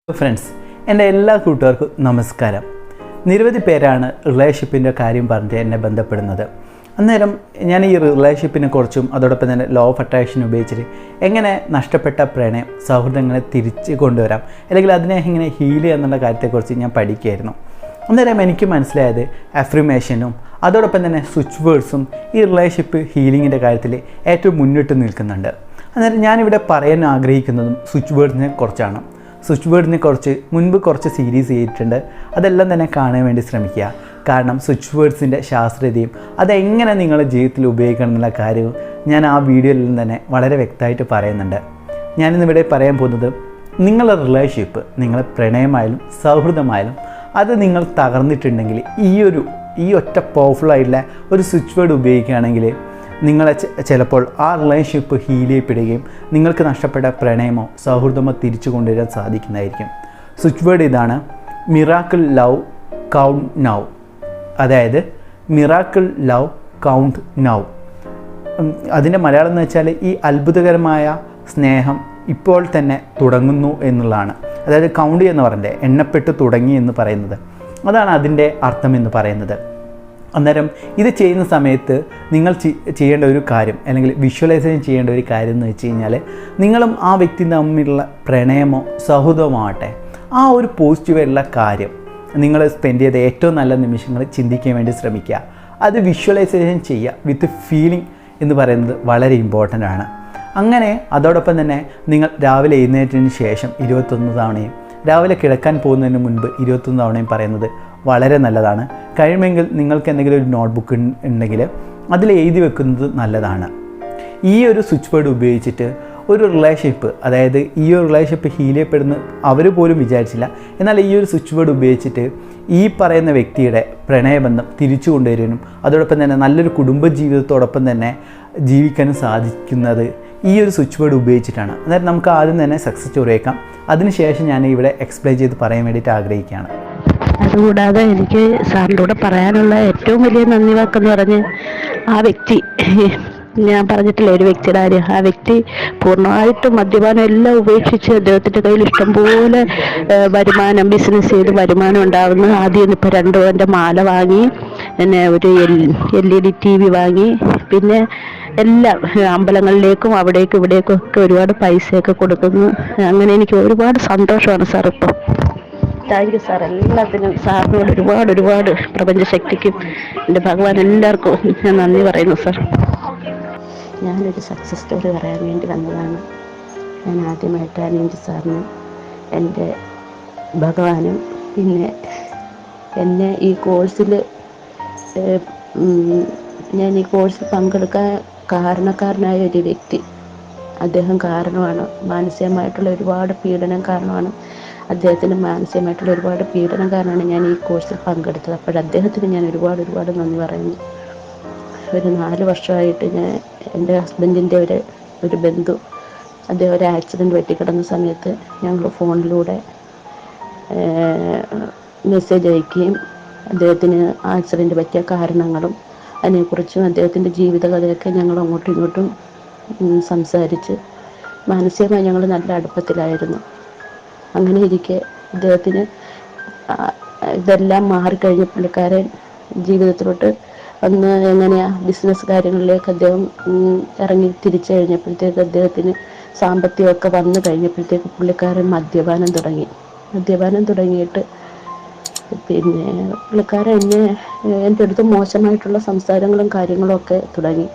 Friends, എൻ്റെ എല്ലാ കൂട്ടുകാർക്കും നമസ്കാരം. നിരവധി പേരാണ് റിലേഷൻഷിപ്പിൻ്റെ കാര്യം പറഞ്ഞ് എന്നെ ബന്ധപ്പെടുന്നത്. അന്നേരം ഞാൻ ഈ റിലേഷൻഷിപ്പിനെ കുറിച്ചും അതോടൊപ്പം തന്നെ ലോ ഓഫ് അട്രാക്ഷൻ ഉപയോഗിച്ചിട്ട് എങ്ങനെ നഷ്ടപ്പെട്ട പ്രണയം സൗഹൃദങ്ങളെ തിരിച്ച് കൊണ്ടുവരാം, അല്ലെങ്കിൽ അതിനെ എങ്ങനെ ഹീൽ ചെയ്യുക എന്നുള്ള കാര്യത്തെക്കുറിച്ച് ഞാൻ പഠിക്കുകയായിരുന്നു. അന്നേരം എനിക്ക് മനസ്സിലായത് അഫ്രിമേഷനും അതോടൊപ്പം തന്നെ സ്വിച്ച് വേർഡ്സും ഈ റിലേഷൻഷിപ്പ് ഹീലിങ്ങിൻ്റെ കാര്യത്തിൽ ഏറ്റവും മുന്നിട്ട് നിൽക്കുന്നുണ്ട്. അന്നേരം ഞാനിവിടെ പറയാൻ ആഗ്രഹിക്കുന്നതും സ്വിച്ച് വേർഡ്സിനെ കുറിച്ചാണ്. സ്വിച്ച് വേർഡിനെ കുറിച്ച് മുൻപ് കുറച്ച് സീരീസ് ചെയ്തിട്ടുണ്ട്. അതെല്ലാം തന്നെ കാണാൻ വേണ്ടി ശ്രമിക്കുക. കാരണം സ്വിച്ച് വേർഡ്സിൻ്റെ ശാസ്ത്രീയതയും അതെങ്ങനെ നിങ്ങളുടെ ജീവിതത്തിൽ ഉപയോഗിക്കണം എന്നുള്ള കാര്യവും ഞാൻ ആ വീഡിയോയിൽ തന്നെ വളരെ വ്യക്തമായിട്ട് പറയുന്നുണ്ട്. ഞാനിന്നിവിടെ പറയാൻ പോകുന്നത്, നിങ്ങളുടെ റിലേഷൻഷിപ്പ്, നിങ്ങളെ പ്രണയമായാലും സൗഹൃദമായാലും അത് നിങ്ങൾ തകർന്നിട്ടുണ്ടെങ്കിൽ ഈ ഒറ്റ പവർഫുള്ളായിട്ടുള്ള ഒരു സ്വിച്ച് വേർഡ് ഉപയോഗിക്കുകയാണെങ്കിൽ നിങ്ങളെ ചിലപ്പോൾ ആ റിലേഷൻഷിപ്പ് ഹീൽ ചെയ്യപ്പെടുകയും നിങ്ങൾക്ക് നഷ്ടപ്പെട്ട പ്രണയമോ സൗഹൃദമോ തിരിച്ചു കൊണ്ടുവരാൻ സാധിക്കുന്നതായിരിക്കും. സ്വിച്ച് വേർഡ് ഇതാണ്: മിറാക്കിൾ ലവ് കൗണ്ട് നൗ. അതായത് മിറാക്കിൾ ലവ് കൗണ്ട് നൗ. അതിൻ്റെ മലയാളം എന്ന് വെച്ചാൽ ഈ അത്ഭുതകരമായ സ്നേഹം ഇപ്പോൾ തന്നെ തുടങ്ങുന്നു എന്നുള്ളതാണ്. അതായത് കൗണ്ട് എന്ന് പറയണ്ടേ, എണ്ണപ്പെട്ട് തുടങ്ങി എന്ന് പറയുന്നത്, അതാണ് അതിൻ്റെ അർത്ഥം എന്ന് പറയുന്നത്. അന്നേരം ഇത് ചെയ്യുന്ന സമയത്ത് നിങ്ങൾ ചെയ്യേണ്ട ഒരു കാര്യം, അല്ലെങ്കിൽ വിഷ്വലൈസേഷൻ ചെയ്യേണ്ട ഒരു കാര്യം എന്ന് വെച്ച് കഴിഞ്ഞാൽ, നിങ്ങളും ആ വ്യക്തി തമ്മിലുള്ള പ്രണയമോ സൗഹൃദമോ ആവട്ടെ, ആ ഒരു പോസിറ്റീവായിട്ടുള്ള കാര്യം നിങ്ങൾ സ്പെൻഡ് ചെയ്ത ഏറ്റവും നല്ല നിമിഷങ്ങൾ ചിന്തിക്കാൻ വേണ്ടി ശ്രമിക്കുക. അത് വിഷ്വലൈസേഷൻ ചെയ്യുക വിത്ത് ഫീലിംഗ് എന്ന് പറയുന്നത് വളരെ ഇമ്പോർട്ടൻ്റ് ആണ്. അങ്ങനെ അതോടൊപ്പം തന്നെ നിങ്ങൾ രാവിലെ എഴുന്നേറ്റതിന് ശേഷം 21 തവണയും രാവിലെ കിടക്കാൻ പോകുന്നതിന് മുൻപ് 21 തവണയും പറയുന്നത് വളരെ നല്ലതാണ്. കഴിയുമെങ്കിൽ നിങ്ങൾക്ക് എന്തെങ്കിലും ഒരു നോട്ട്ബുക്ക് ഉണ്ടെങ്കിൽ അതിൽ എഴുതി വെക്കുന്നത് നല്ലതാണ്. ഈ ഒരു സ്വിച്ച് വേർഡ് ഉപയോഗിച്ചിട്ട് ഒരു റിലേഷൻഷിപ്പ്, അതായത് ഈ ഒരു റിലേഷൻഷിപ്പ് ഹീൽ ചെയ്യപ്പെടുന്ന അവർ പോലും വിചാരിച്ചില്ല, എന്നാൽ ഈ ഒരു സ്വിച്ച് വേർഡ് ഉപയോഗിച്ചിട്ട് ഈ പറയുന്ന വ്യക്തിയുടെ പ്രണയബന്ധം തിരിച്ചു കൊണ്ടുവരാനും അതോടൊപ്പം തന്നെ നല്ലൊരു കുടുംബജീവിതത്തോടൊപ്പം തന്നെ ജീവിക്കാനും സാധിക്കുന്നത് ഈ ഒരു സ്വിച്ച് വേർഡ് ഉപയോഗിച്ചിട്ടാണ്. അതായത് നമുക്ക് ആദ്യം തന്നെ സക്സസ് സ്റ്റോറി കേൾക്കാം. അതിനുശേഷം ഞാൻ ഇവിടെ എക്സ്പ്ലെയിൻ ചെയ്ത് പറയാൻ വേണ്ടിയിട്ട് ആഗ്രഹിക്കുകയാണ്. അതുകൂടാതെ എനിക്ക് സാറിൻ്റെ കൂടെ പറയാനുള്ള ഏറ്റവും വലിയ നന്ദി വാക്കെന്ന് പറഞ്ഞ്, ആ വ്യക്തി, ഞാൻ പറഞ്ഞിട്ടില്ല ഒരു വ്യക്തിയുടെ കാര്യം, ആ വ്യക്തി പൂർണ്ണമായിട്ടും മദ്യപാനം എല്ലാം ഉപേക്ഷിച്ച് അദ്ദേഹത്തിൻ്റെ കയ്യിൽ ഇഷ്ടംപോലെ വരുമാനം, ബിസിനസ് ചെയ്ത് വരുമാനം ഉണ്ടാകുന്നു. ആദ്യം ഇപ്പോൾ 2 പവൻ്റെ മാല വാങ്ങി, പിന്നെ ഒരു LED TV വാങ്ങി, പിന്നെ എല്ലാം അമ്പലങ്ങളിലേക്കും അവിടേക്കും ഇവിടേക്കും ഒക്കെ ഒരുപാട് പൈസയൊക്കെ കൊടുക്കുന്നു. അങ്ങനെ എനിക്ക് ഒരുപാട് സന്തോഷമാണ് സാർ. ഇപ്പോൾ താങ്ക് യു സാർ. എല്ലാത്തിനും സാറിനോട് ഒരുപാട് പ്രപഞ്ചശക്തിക്കും എൻ്റെ ഭഗവാൻ എല്ലാവർക്കും ഞാൻ നന്ദി പറയുന്നു സാർ. ഞാനൊരു സക്സസ് സ്റ്റോറി പറയാൻ വേണ്ടി വന്നതാണ്. ഞാൻ ആദ്യമായിട്ട് അനിയൻ സാറിന്, എൻ്റെ ഭഗവാനും, പിന്നെ എന്നെ ഈ കോഴ്സിൽ ഞാൻ ഈ കോഴ്സിൽ പങ്കെടുക്കാൻ കാരണക്കാരനായ ഒരു വ്യക്തി, അദ്ദേഹം കാരണമാണ്. മാനസികമായിട്ടുള്ള ഒരുപാട് പീഡനം കാരണമാണ്, അദ്ദേഹത്തിന് മാനസികമായിട്ടുള്ള ഒരുപാട് പീഡനം കാരണമാണ് ഞാൻ ഈ കോഴ്സിൽ പങ്കെടുത്തത്. അപ്പോൾ അദ്ദേഹത്തിന് ഞാൻ ഒരുപാട് നന്ദി പറയുന്നു. ഒരു 4 വർഷമായിട്ട് ഞാൻ, എൻ്റെ ഹസ്ബൻഡിൻ്റെ ഒരു ബന്ധു, അദ്ദേഹം ഒരു ആക്സിഡൻറ്റ് പറ്റിക്കിടന്ന സമയത്ത് ഞങ്ങൾ ഫോണിലൂടെ മെസ്സേജ് അയക്കുകയും അദ്ദേഹത്തിന് ആക്സിഡൻറ്റ് പറ്റിയ കാരണങ്ങളും അതിനെക്കുറിച്ചും അദ്ദേഹത്തിൻ്റെ ജീവിതകഥയൊക്കെ ഞങ്ങൾ അങ്ങോട്ടും ഇങ്ങോട്ടും സംസാരിച്ച് മാനസികമായി ഞങ്ങൾ നല്ല അടുപ്പത്തിലായിരുന്നു. അങ്ങനെ ഇരിക്കെ അദ്ദേഹത്തിന് ഇതെല്ലാം മാറിക്കഴിഞ്ഞ പുള്ളിക്കാരൻ ജീവിതത്തിലോട്ട് വന്ന് ബിസിനസ് കാര്യങ്ങളിലേക്ക് അദ്ദേഹം ഇറങ്ങി തിരിച്ചു കഴിഞ്ഞപ്പോഴത്തേക്ക് അദ്ദേഹത്തിന് സാമ്പത്തികമൊക്കെ വന്നു കഴിഞ്ഞപ്പോഴത്തേക്ക് പുള്ളിക്കാരൻ മദ്യപാനം തുടങ്ങിയിട്ട് പിന്നെ പുള്ളിക്കാരൻ എൻ്റെ അടുത്ത് മോശമായിട്ടുള്ള സംസാരങ്ങളും കാര്യങ്ങളും ഒക്കെ തുടങ്ങി.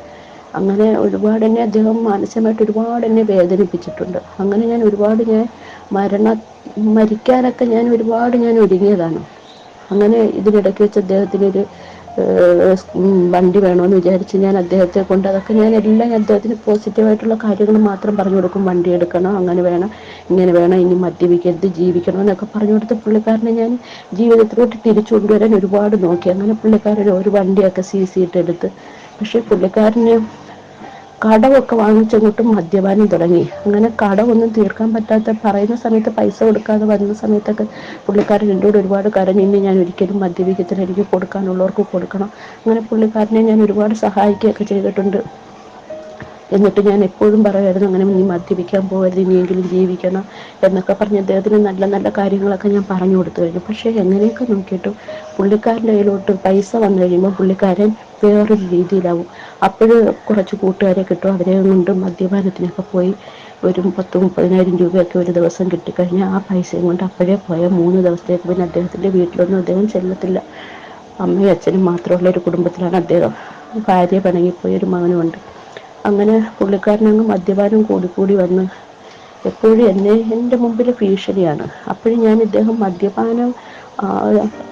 അങ്ങനെ ഒരുപാട് എന്നെ അദ്ദേഹം മാനസികമായിട്ട് ഒരുപാട് എന്നെ വേദനിപ്പിച്ചിട്ടുണ്ട്. അങ്ങനെ ഞാൻ മരിക്കാനൊക്കെ ഞാൻ ഒരുങ്ങിയതാണ്. അങ്ങനെ ഇതിനിടയ്ക്ക് വെച്ച് അദ്ദേഹത്തിനൊരു വണ്ടി വേണമെന്ന് വിചാരിച്ച് ഞാൻ അദ്ദേഹത്തെ കൊണ്ട് ഞാൻ അദ്ദേഹത്തിന് പോസിറ്റീവായിട്ടുള്ള കാര്യങ്ങൾ മാത്രം പറഞ്ഞു കൊടുക്കും. വണ്ടി എടുക്കണം, അങ്ങനെ വേണം, ഇങ്ങനെ വേണം, ഇനി മദ്യപിക്കരുത്, ജീവിക്കണം എന്നൊക്കെ പറഞ്ഞു കൊടുത്ത് പുള്ളിക്കാരനെ ഞാൻ ജീവിതത്തിലോട്ട് തിരിച്ചു കൊണ്ടുവരാൻ ഒരുപാട് നോക്കി. അങ്ങനെ പുള്ളിക്കാരൻ ഒരു വണ്ടിയൊക്കെ എടുത്ത്, പക്ഷേ പുള്ളിക്കാരന് കടമൊക്കെ വാങ്ങിച്ചങ്ങോട്ടും മദ്യപാനം തുടങ്ങി. അങ്ങനെ കടമൊന്നും തീർക്കാൻ പറ്റാത്ത, പറയുന്ന സമയത്ത് പൈസ കൊടുക്കാതെ വരുന്ന സമയത്തൊക്കെ പുള്ളിക്കാരൻ എന്നോട് ഒരുപാട് കരഞ്ഞു, ഇനി ഞാൻ ഒരിക്കലും മദ്യപിക്കത്തില്ല, എനിക്ക് കൊടുക്കാനുള്ളവർക്ക് കൊടുക്കണം. അങ്ങനെ പുള്ളിക്കാരനെ ഞാൻ ഒരുപാട് സഹായിക്കുകയൊക്കെ ചെയ്തിട്ടുണ്ട്. എന്നിട്ട് ഞാൻ എപ്പോഴും പറയുമായിരുന്നു, അങ്ങനെ നീ മദ്യപിക്കാൻ പോകരുത്, ഇനിയെങ്കിലും ജീവിക്കണം എന്നൊക്കെ പറഞ്ഞ് അദ്ദേഹത്തിന് നല്ല നല്ല കാര്യങ്ങളൊക്കെ ഞാൻ പറഞ്ഞു കൊടുത്തു കഴിഞ്ഞു. പക്ഷേ എങ്ങനെയൊക്കെ നോക്കിയിട്ടും പുള്ളിക്കാരൻ്റെ കയ്യിലോട്ട് പൈസ വന്നു കഴിയുമ്പോൾ പുള്ളിക്കാരൻ വേറൊരു രീതിയിലാവും. അപ്പോൾ കുറച്ച് കൂട്ടുകാരെ കിട്ടും, അവരെ കൊണ്ട് മദ്യപാനത്തിനൊക്കെ പോയി ഒരു 10-30,000 രൂപയൊക്കെ ഒരു ദിവസം കിട്ടിക്കഴിഞ്ഞാൽ ആ പൈസയും കൊണ്ട് അപ്പോഴേ പോയാൽ 3 ദിവസത്തേക്ക് പിന്നെ അദ്ദേഹത്തിൻ്റെ വീട്ടിലൊന്നും അദ്ദേഹം ചെല്ലത്തില്ല. അമ്മയും അച്ഛനും മാത്രമുള്ള ഒരു കുടുംബത്തിലാണ് അദ്ദേഹം. ഭാര്യ പിണങ്ങിപ്പോയി, ഒരു മകനുമുണ്ട്. അങ്ങനെ പുള്ളിക്കാരനങ്ങ് മദ്യപാനം കൂടിക്കൂടി വന്ന് എപ്പോഴും എൻ്റെ മുമ്പിൽ ഭീഷണിയാണ്. അപ്പോഴും ഞാൻ ഇദ്ദേഹം മദ്യപാനം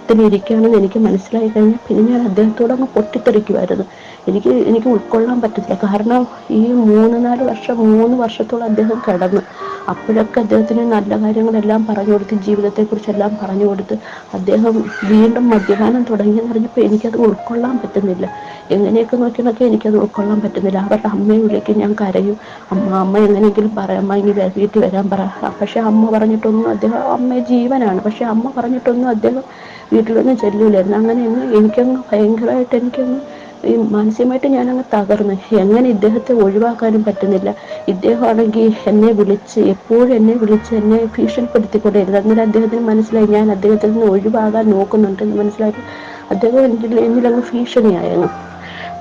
ത്തിലിരിക്കുകയാണെന്ന് എനിക്ക് മനസ്സിലായി കഴിഞ്ഞാൽ പിന്നെ ഞാൻ അദ്ദേഹത്തോടങ്ങ് പൊട്ടിത്തെറിക്കുമായിരുന്നു. എനിക്ക് ഉൾക്കൊള്ളാൻ പറ്റത്തില്ല. കാരണം ഈ 3 വർഷത്തോളം അദ്ദേഹം കിടന്നു. അപ്പോഴൊക്കെ അദ്ദേഹത്തിന് നല്ല കാര്യങ്ങളെല്ലാം പറഞ്ഞു കൊടുത്ത്, ജീവിതത്തെക്കുറിച്ചെല്ലാം പറഞ്ഞു കൊടുത്ത് അദ്ദേഹം വീണ്ടും മദ്യപാനം തുടങ്ങിയെന്ന് പറഞ്ഞപ്പോൾ എനിക്കത് ഉൾക്കൊള്ളാൻ പറ്റുന്നില്ല. എങ്ങനെയൊക്കെ നോക്കിയൊക്കെ എനിക്കത് ഉൾക്കൊള്ളാൻ പറ്റുന്നില്ല. അവരുടെ അമ്മയെ വിളിക്കും, ഞാൻ കരയും. അമ്മ എങ്ങനെയെങ്കിലും പറയാം, അമ്മ ഇനി വീട്ടിൽ വരാൻ പറ. പക്ഷേ അമ്മ പറഞ്ഞിട്ടൊന്നും അദ്ദേഹം, അമ്മയെ ജീവനാണ്, പക്ഷേ അമ്മ പറഞ്ഞിട്ടൊന്നും അദ്ദേഹം വീട്ടിലൊന്നും ചെല്ലൂലായിരുന്നു. അങ്ങനെ എനിക്കങ്ങ് ഭയങ്കരമായിട്ട് എനിക്കങ്ങ് ഈ മാനസികമായിട്ട് ഞാനങ്ങ് തകർന്നു. എങ്ങനെ ഇദ്ദേഹത്തെ ഒഴിവാക്കാനും പറ്റുന്നില്ല. ഇദ്ദേഹമാണെങ്കിൽ എപ്പോഴും എന്നെ വിളിച്ച് എന്നെ ഭീഷണിപ്പെടുത്തിക്കൊണ്ടിരുന്നു. അന്നേരം അദ്ദേഹത്തിന് മനസ്സിലായി ഞാൻ അദ്ദേഹത്തിൽ നിന്ന് ഒഴിവാകാൻ നോക്കുന്നുണ്ടെന്ന് മനസ്സിലാക്കി അദ്ദേഹം എന്നിലങ്ങ് ഭീഷണിയായിരുന്നു.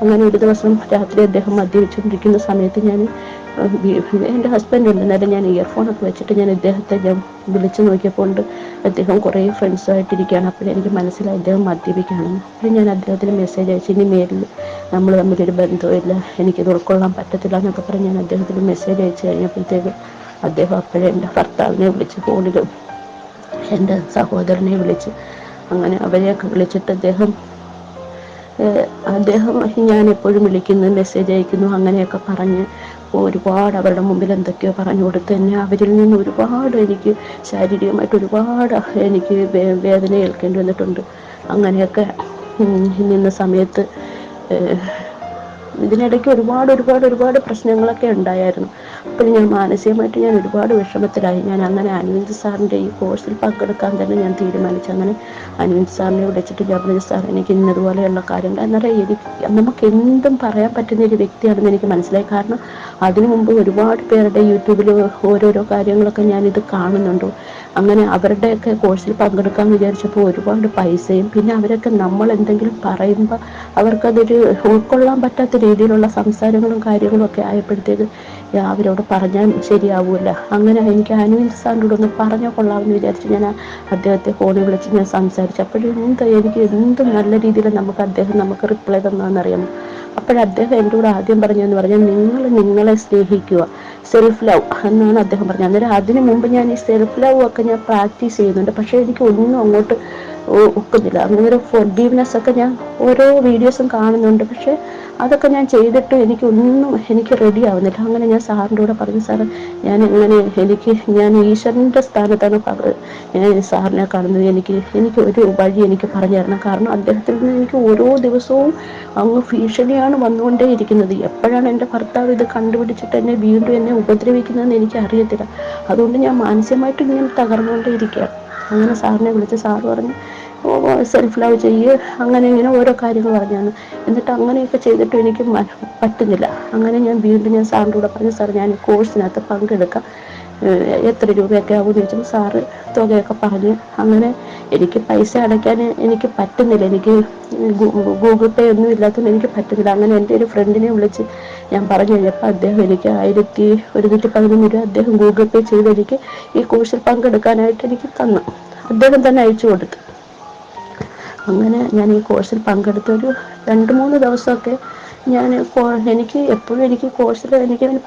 അങ്ങനെ ഒരു ദിവസം രാത്രി അദ്ദേഹം മദ്യപിച്ചുകൊണ്ടിരിക്കുന്ന സമയത്ത് ഞാൻ എൻ്റെ ഹസ്ബൻഡ് ഉണ്ട്, എന്നാലും ഞാൻ ഇയർഫോണൊക്കെ വെച്ചിട്ട് ഞാൻ ഇദ്ദേഹത്തെ വിളിച്ചു നോക്കിയപ്പോൾ അദ്ദേഹം കുറേ ഫ്രണ്ട്സുമായിട്ടിരിക്കുകയാണ്. അപ്പോഴെനിക്ക് മനസ്സിലായി അദ്ദേഹം മദ്യപിക്കുകയാണെന്ന്. അപ്പോൾ ഞാൻ അദ്ദേഹത്തിന് മെസ്സേജ് അയച്ചു, ഇനി മേലിൽ നമ്മൾ തമ്മിലൊരു ബന്ധമില്ല, എനിക്കത് ഉൾക്കൊള്ളാൻ പറ്റത്തില്ല എന്നൊക്കെ പറഞ്ഞ് ഞാൻ അദ്ദേഹത്തിന് മെസ്സേജ് അയച്ചു കഴിഞ്ഞപ്പോഴത്തേക്ക് അദ്ദേഹം അപ്പോഴേ എൻ്റെ ഭർത്താവിനെ വിളിച്ച്, ഫോണിലും എൻ്റെ സഹോദരനെ വിളിച്ച്, അങ്ങനെ അവരെയൊക്കെ വിളിച്ചിട്ട് അദ്ദേഹം ഞാൻ എപ്പോഴും വിളിക്കുന്നു, മെസ്സേജ് അയക്കുന്നു, അങ്ങനെയൊക്കെ പറഞ്ഞ് ഒരുപാട് അവരുടെ മുമ്പിൽ എന്തൊക്കെയോ പറഞ്ഞു കൊടുത്ത് എന്നെ അവരിൽ നിന്ന് ഒരുപാട് എനിക്ക് ശാരീരികമായിട്ട് ഒരുപാട് എനിക്ക് വേദന ഏൽക്കേണ്ടി വന്നിട്ടുണ്ട്. അങ്ങനെയൊക്കെ നിന്ന സമയത്ത് ഇതിനിടയ്ക്ക് ഒരുപാട് പ്രശ്നങ്ങളൊക്കെ ഉണ്ടായിരുന്നു. അപ്പോൾ ഞാൻ മാനസികമായിട്ട് ഞാൻ ഒരുപാട് വിഷമത്തിലായി. ഞാൻ അങ്ങനെ അനിൽ സാറിൻ്റെ ഈ കോഴ്സിൽ പങ്കെടുക്കാൻ തന്നെ ഞാൻ തീരുമാനിച്ചു. അങ്ങനെ അനിൽ സാറിനെ വിളിച്ചിട്ട് ഞാൻ പറഞ്ഞു, സാർ എനിക്ക് ഇന്നതുപോലെയുള്ള കാര്യങ്ങൾ, അന്നേരം നമുക്ക് എന്തും പറയാൻ പറ്റുന്ന ഒരു വ്യക്തിയാണെന്ന് എനിക്ക് മനസ്സിലായി. കാരണം അതിനു മുമ്പ് ഒരുപാട് പേരുടെ യൂട്യൂബിൽ ഓരോരോ കാര്യങ്ങളൊക്കെ ഞാനിത് കാണുന്നുണ്ട്. അങ്ങനെ അവരുടെയൊക്കെ കോഴ്സിൽ പങ്കെടുക്കാൻ വിചാരിച്ചപ്പോൾ ഒരുപാട് പൈസയും, പിന്നെ അവരൊക്കെ നമ്മൾ എന്തെങ്കിലും പറയുമ്പോൾ അവർക്കതൊരു ഉൾക്കൊള്ളാൻ പറ്റാത്ത രീതിയിലുള്ള സംസാരങ്ങളും കാര്യങ്ങളും ഒക്കെ ആയപ്പോഴത്തേക്ക് അവരോട് പറഞ്ഞാൽ ശരിയാവില്ല. അങ്ങനെ എനിക്ക് അനിൽ സാറിനോട് ഒന്ന് പറഞ്ഞാൽ കൊള്ളാമെന്ന് വിചാരിച്ച് ഞാൻ അദ്ദേഹത്തെ ഫോണിൽ വിളിച്ച് ഞാൻ സംസാരിച്ചു. എനിക്ക് എന്ത് നല്ല രീതിയിൽ നമുക്ക് റിപ്ലൈ തന്നതെന്നറിയാമോ? അപ്പോഴദ്ദേഹം എൻ്റെ കൂടെ ആദ്യം പറഞ്ഞതെന്ന് പറഞ്ഞാൽ, നിങ്ങളെ സ്നേഹിക്കുക, സെൽഫ് ലവ് എന്നാണ് അദ്ദേഹം പറഞ്ഞത്. അന്നേരം അതിനു മുമ്പ് ഞാൻ ഈ സെൽഫ് ലവ് ഒക്കെ ഞാൻ പ്രാക്ടീസ് ചെയ്യുന്നുണ്ട്, പക്ഷേ എനിക്ക് ഒന്നും അങ്ങോട്ട് ഒക്കുന്നില്ല. അങ്ങനെ ഫോർഗീവ്നെസ് ഒക്കെ ഞാൻ ഓരോ വീഡിയോസും കാണുന്നുണ്ട്, പക്ഷേ അതൊക്കെ ഞാൻ ചെയ്തിട്ട് എനിക്ക് റെഡി ആവുന്നില്ല. അങ്ങനെ ഞാൻ സാറിൻ്റെ കൂടെ പറഞ്ഞു, സാറ് ഞാൻ ഈശ്വരൻ്റെ സ്ഥാനത്താണ് ഞാൻ സാറിനെ കാണുന്നത്. എനിക്ക് ഒരു വഴി എനിക്ക് പറഞ്ഞു തരണം. കാരണം അദ്ദേഹത്തിൽ നിന്ന് എനിക്ക് ഓരോ ദിവസവും അങ്ങ് ഭീഷണിയാണ് വന്നുകൊണ്ടേ ഇരിക്കുന്നത്. എപ്പോഴാണ് എൻ്റെ ഭർത്താവ് ഇത് കണ്ടുപിടിച്ചിട്ട് വീണ്ടും എന്നെ ഉപദ്രവിക്കുന്നതെന്ന് എനിക്ക് അറിയത്തില്ല. അതുകൊണ്ട് ഞാൻ മാനസികമായിട്ട് ഇങ്ങനെ തകർന്നുകൊണ്ടേ ഇരിക്കുകയാണ്. അങ്ങനെ സാറിനെ വിളിച്ച് സാറ് പറഞ്ഞു, സെൽഫ് ലവ് ചെയ്യുക, അങ്ങനെ ഇങ്ങനെ ഓരോ കാര്യങ്ങൾ പറഞ്ഞാണ്. എന്നിട്ട് അങ്ങനെയൊക്കെ ചെയ്തിട്ടും എനിക്ക് പറ്റുന്നില്ല. അങ്ങനെ ഞാൻ സാറിൻ്റെ കൂടെ പറഞ്ഞു, സാർ ഞാൻ ഈ കോഴ്സിനകത്ത് പങ്കെടുക്കാം, എത്ര രൂപയൊക്കെ ആകുമെന്ന് ചോദിച്ചപ്പോൾ സാറ് തുകയൊക്കെ പറഞ്ഞ്. അങ്ങനെ എനിക്ക് പൈസ അടയ്ക്കാൻ എനിക്ക് പറ്റുന്നില്ല, എനിക്ക് ഗൂഗിൾ പേ ഒന്നും ഇല്ലാത്തതുകൊണ്ട് എനിക്ക് പറ്റുന്നില്ല. അങ്ങനെ എൻ്റെ ഒരു ഫ്രണ്ടിനെ വിളിച്ച് ഞാൻ പറഞ്ഞു കഴിഞ്ഞപ്പോൾ അദ്ദേഹം എനിക്ക് 1111 രൂപ അദ്ദേഹം ഗൂഗിൾ പേ ചെയ്ത് എനിക്ക് ഈ കോഴ്സിൽ പങ്കെടുക്കാനായിട്ട് എനിക്ക് തന്നു. അദ്ദേഹം തന്നെ അയച്ചു കൊടുത്തു. അങ്ങനെ ഞാൻ ഈ കോഴ്സിൽ പങ്കെടുത്തൊരു 2-3 ദിവസമൊക്കെ എനിക്ക് കോഴ്സിൽ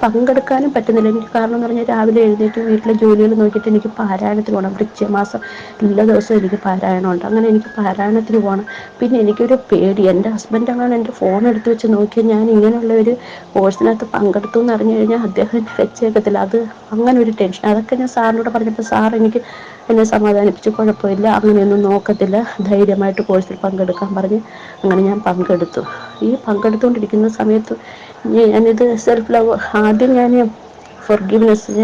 പങ്കെടുക്കാനും പറ്റുന്നില്ല. എനിക്ക് കാരണം എന്ന് പറഞ്ഞാൽ രാവിലെ എഴുന്നേറ്റ് വീട്ടിലെ ജോലികൾ നോക്കിയിട്ട് എനിക്ക് പാരായണത്തിന് പോകണം. വൃശ്ചികമാസം എല്ലാ ദിവസവും എനിക്ക് പാരായണമുണ്ട്. അങ്ങനെ എനിക്ക് പാരായണത്തിന് പോകണം. പിന്നെ എനിക്കൊരു പേടി, എൻ്റെ ഹസ്ബൻഡ് അങ്ങനെ എൻ്റെ ഫോൺ എടുത്ത് വെച്ച് നോക്കി ഞാൻ ഇങ്ങനെയുള്ള ഒരു കോഴ്സിനകത്ത് പങ്കെടുത്തു എന്ന് അറിഞ്ഞു കഴിഞ്ഞാൽ അദ്ദേഹം വെച്ചേക്കത്തില്ല. അത് അങ്ങനെ ഒരു ടെൻഷൻ. അതൊക്കെ ഞാൻ സാറിനോട് പറഞ്ഞപ്പോൾ സാർ എന്നെ സമാധാനിപ്പിച്ച്, കുഴപ്പമില്ല, അങ്ങനെയൊന്നും നോക്കത്തില്ല, ധൈര്യമായിട്ട് കോഴ്സിൽ പങ്കെടുക്കാൻ പറഞ്ഞ് അങ്ങനെ ഞാൻ പങ്കെടുത്തു. ഈ പങ്കെടുത്തുകൊണ്ടിരിക്കുന്ന സമയത്ത് ഞാനിത് സെൽഫ് ലവ് ആദ്യം ഞാൻ ഫോർഗിവ്നെസ്,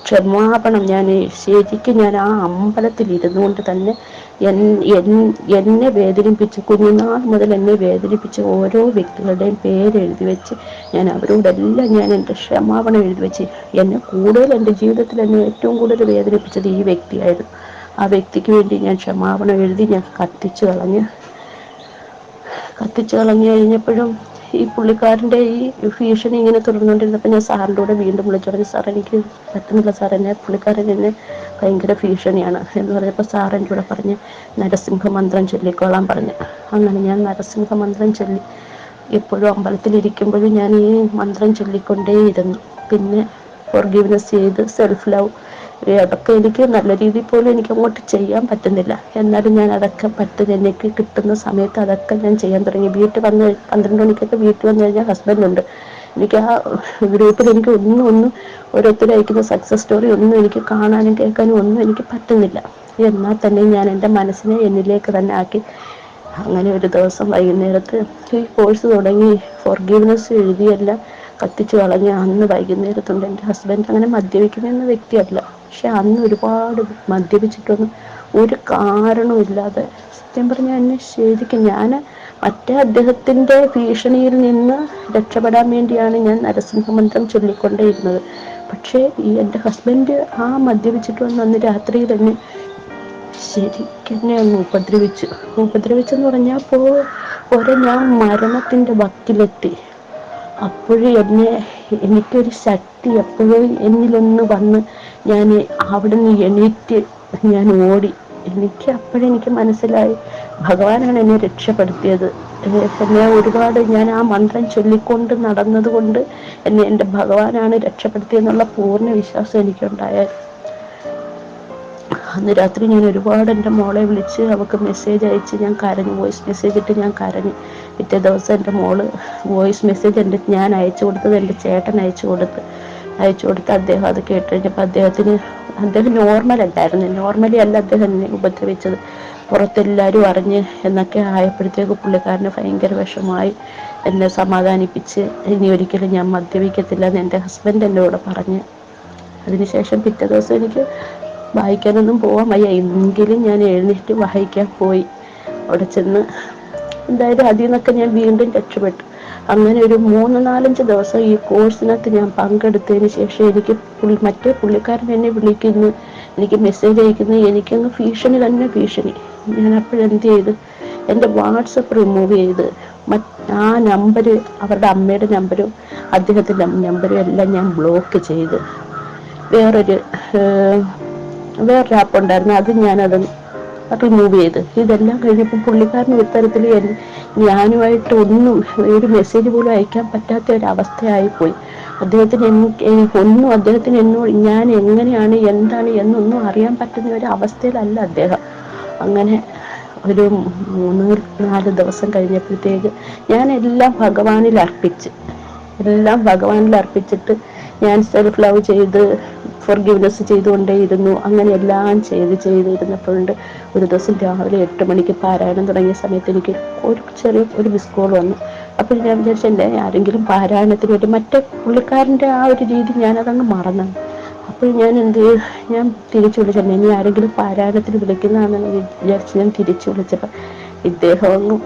ക്ഷമാപണം. ഞാൻ ശരിക്കും ഞാൻ ആ അമ്പലത്തിൽ ഇരുന്നുകൊണ്ട് തന്നെ എന്നെ വേദനിപ്പിച്ച്, കുഞ്ഞുനാൾ മുതൽ എന്നെ വേദനിപ്പിച്ച് ഓരോ വ്യക്തികളുടെയും പേര് എഴുതി വെച്ച് ഞാൻ അവരോടെല്ലാം ഞാൻ എൻ്റെ ക്ഷമാപണം എഴുതി വെച്ച്, എന്നെ കൂടുതൽ എൻ്റെ ജീവിതത്തിൽ എന്നെ ഏറ്റവും കൂടുതൽ വേദനിപ്പിച്ചത് ഈ വ്യക്തിയായിരുന്നു. ആ വ്യക്തിക്ക് വേണ്ടി ഞാൻ ക്ഷമാപണം എഴുതി ഞാൻ കത്തിച്ചു കഴിഞ്ഞപ്പോഴും ഈ പുള്ളിക്കാരൻ്റെ ഈ ഭീഷണി ഇങ്ങനെ തുടർന്നുകൊണ്ടിരുന്നപ്പോൾ ഞാൻ സാറിൻ്റെ കൂടെ വീണ്ടും വിളിച്ചു പറഞ്ഞു, സാർ എനിക്ക് പറ്റുന്നില്ല സാർ, പുള്ളിക്കാരൻ എന്നെ ഭയങ്കര ഭീഷണിയാണ് എന്ന് പറഞ്ഞപ്പോൾ സാർ എൻ്റെ കൂടെ പറഞ്ഞ് നരസിംഹ മന്ത്രം ചൊല്ലിക്കോളാൻ പറഞ്ഞു. അങ്ങനെ ഞാൻ നരസിംഹ മന്ത്രം ചൊല്ലി എപ്പോഴും അമ്പലത്തിലിരിക്കുമ്പോഴും ഞാൻ ഈ മന്ത്രം ചൊല്ലിക്കൊണ്ടേയിരുന്നു. പിന്നെ ഫോർഗിവ്നെസ് ചെയ്ത് സെൽഫ് ലവ്, അതൊക്കെ എനിക്ക് നല്ല രീതിയിൽ പോലും എനിക്ക് അങ്ങോട്ട് ചെയ്യാൻ പറ്റുന്നില്ല. എന്നാലും ഞാൻ അതൊക്കെ എനിക്ക് കിട്ടുന്ന സമയത്ത് അതൊക്കെ ഞാൻ ചെയ്യാൻ തുടങ്ങി. വീട്ടിൽ വന്ന് 12 മണിക്കൊക്കെ വീട്ടിൽ വന്നു കഴിഞ്ഞാൽ ഹസ്ബൻഡുണ്ട്. എനിക്ക് ആ ഗ്രൂപ്പിൽ എനിക്ക് ഒന്നും ഓരോരുത്തർ അയക്കുന്ന സക്സസ് സ്റ്റോറി ഒന്നും എനിക്ക് കാണാനും കേൾക്കാനും ഒന്നും എനിക്ക് പറ്റുന്നില്ല. എന്നാൽ തന്നെ ഞാൻ എൻ്റെ മനസ്സിനെ എന്നിലേക്ക് തന്നെ ആക്കി. അങ്ങനെ ഒരു ദിവസം വൈകുന്നേരത്ത് ഈ കോഴ്സ് തുടങ്ങി ഫോർഗിവ്നെസ് എഴുതിയെല്ലാം കത്തിച്ചു കളഞ്ഞ് അന്ന് വൈകുന്നേരത്തുണ്ട്. എൻ്റെ ഹസ്ബൻഡ് അങ്ങനെ മദ്യപിക്കുന്ന വ്യക്തിയല്ല, പക്ഷെ അന്ന് ഒരുപാട് മദ്യപിച്ചിട്ടൊന്നും ഒരു കാരണമില്ലാതെ, സത്യം പറഞ്ഞാൽ എന്നെ ശരിക്കും ഞാൻ മറ്റേ അദ്ദേഹത്തിൻ്റെ ഭീഷണിയിൽ നിന്ന് രക്ഷപ്പെടാൻ വേണ്ടിയാണ് ഞാൻ നരസിംഹമന്ത്രം ചൊല്ലിക്കൊണ്ടേയിരുന്നത്. പക്ഷേ ഈ എൻ്റെ ഹസ്ബൻഡ് ആ മദ്യപിച്ചിട്ട് വന്ന് അന്ന് രാത്രിയിൽ എന്നെ ശരിക്കും എന്നെ അങ്ങ് ഉപദ്രവിച്ചെന്ന് പറഞ്ഞാൽ ഞാൻ മരണത്തിൻ്റെ വക്കിലെത്തി. അപ്പോഴും എനിക്കൊരു ശക്തി എപ്പോഴും എന്നിലൊന്ന് വന്ന് ഞാൻ അവിടെ നിന്ന് എണീറ്റ് ഞാൻ ഓടി. അപ്പോഴെനിക്ക് മനസ്സിലായി ഭഗവാനാണ് എന്നെ രക്ഷപ്പെടുത്തിയത്. എന്നെ ഒരുപാട് ഞാൻ ആ മന്ത്രം ചൊല്ലിക്കൊണ്ട് നടന്നത് കൊണ്ട് എന്നെ എൻ്റെ ഭഗവാനാണ് രക്ഷപ്പെടുത്തിയെന്നുള്ള പൂർണ്ണ വിശ്വാസം എനിക്കുണ്ടായാൽ. അന്ന് രാത്രി ഞാൻ ഒരുപാട് എൻ്റെ മോളെ വിളിച്ച് അവൾക്ക് മെസ്സേജ് അയച്ച് ഞാൻ കരഞ്ഞു, വോയിസ് മെസ്സേജ് ഇട്ട് ഞാൻ കരഞ്ഞു. പിറ്റേ ദിവസം എൻ്റെ മോള് വോയിസ് മെസ്സേജ് ഞാൻ അയച്ചു കൊടുത്തത് എൻ്റെ ചേട്ടൻ അയച്ചു കൊടുത്ത് അദ്ദേഹം അത് കേട്ട് കഴിഞ്ഞപ്പോൾ അദ്ദേഹം നോർമലി അല്ല അദ്ദേഹം എന്നെ ഉപദ്രവിച്ചത്. പുറത്തെല്ലാവരും അറിഞ്ഞ് എന്നൊക്കെ ആയപ്പോഴത്തേക്ക് പുള്ളിക്കാരന് ഭയങ്കര വിഷമമായി. എന്നെ സമാധാനിപ്പിച്ച് ഇനി ഒരിക്കലും ഞാൻ മദ്യപിക്കത്തില്ല എന്ന് എൻ്റെ ഹസ്ബൻഡ് എൻ്റെ കൂടെ പറഞ്ഞ്. അതിനുശേഷം പിറ്റേ ദിവസം എനിക്ക് വായിക്കാനൊന്നും പോകാൻ വയ്യ, എങ്കിലും ഞാൻ എഴുന്നേറ്റ് വായിക്കാൻ പോയി. അവിടെ ചെന്ന് എന്തായാലും അതിൽ നിന്നൊക്കെ ഞാൻ വീണ്ടും രക്ഷപ്പെട്ടു. അങ്ങനെ ഒരു 3-4 ദിവസം ഈ കോഴ്സിനകത്ത് ഞാൻ പങ്കെടുത്തതിന് ശേഷം എനിക്ക് മറ്റേ പുള്ളിക്കാരൻ എന്നെ വിളിക്കുന്നു, എനിക്ക് മെസ്സേജ് അയക്കുന്നു, എനിക്കങ്ങ് ഭീഷണി. ഞാൻ അപ്പോഴെന്ത് ചെയ്ത് എൻ്റെ വാട്സപ്പ് റിമൂവ് ചെയ്ത് ആ നമ്പർ, അവരുടെ അമ്മയുടെ നമ്പരും അദ്ദേഹത്തിൻ്റെ നമ്പരും എല്ലാം ഞാൻ ബ്ലോക്ക് ചെയ്ത് വേറൊരു ആപ്പ് ഉണ്ടായിരുന്നു, അത് ഞാനത് റിമൂവ് ചെയ്ത്. ഇതെല്ലാം കഴിഞ്ഞപ്പോൾ പുള്ളിക്കാരന് ഇത്തരത്തിൽ ഞാനുമായിട്ട് ഒരു മെസ്സേജ് പോലും അയക്കാൻ പറ്റാത്ത ഒരവസ്ഥയായിപ്പോയി. അദ്ദേഹത്തിന് എന്നോട് ഞാൻ എങ്ങനെയാണ് എന്താണ് എന്നൊന്നും അറിയാൻ പറ്റുന്ന ഒരു അവസ്ഥയിലല്ല അദ്ദേഹം. അങ്ങനെ ഒരു 3-4 ദിവസം കഴിഞ്ഞപ്പോഴത്തേക്ക് ഞാൻ എല്ലാം ഭഗവാനിൽ അർപ്പിച്ചിട്ട് ഞാൻ സെൽഫ് ലവ് ചെയ്ത് ഫോർഗിവ്നെസ് ചെയ്തുകൊണ്ടേയിരുന്നു. അങ്ങനെ എല്ലാം ചെയ്തിരുന്നപ്പോഴുണ്ട് ഒരു ദിവസം രാവിലെ 8 മണിക്ക് പാരായണം തുടങ്ങിയ സമയത്ത് എനിക്ക് ഒരു മിസ് കോൾ വന്നു. അപ്പോൾ ഞാൻ വിചാരിച്ചെൻ്റെ ആരെങ്കിലും പാരായണത്തിന് വേണ്ടി, മറ്റേ പുള്ളിക്കാരൻ്റെ ആ ഒരു രീതി ഞാനതങ്ങ് മറന്നു. അപ്പോൾ ഞാൻ തിരിച്ചു വിളിച്ചിട്ടുണ്ട്, ഇനി ആരെങ്കിലും പാരായണത്തിന് വിളിക്കുന്നതാണെന്ന് വിചാരിച്ച് ഞാൻ തിരിച്ചു വിളിച്ചപ്പോൾ ഇദ്ദേഹം അങ്ങ്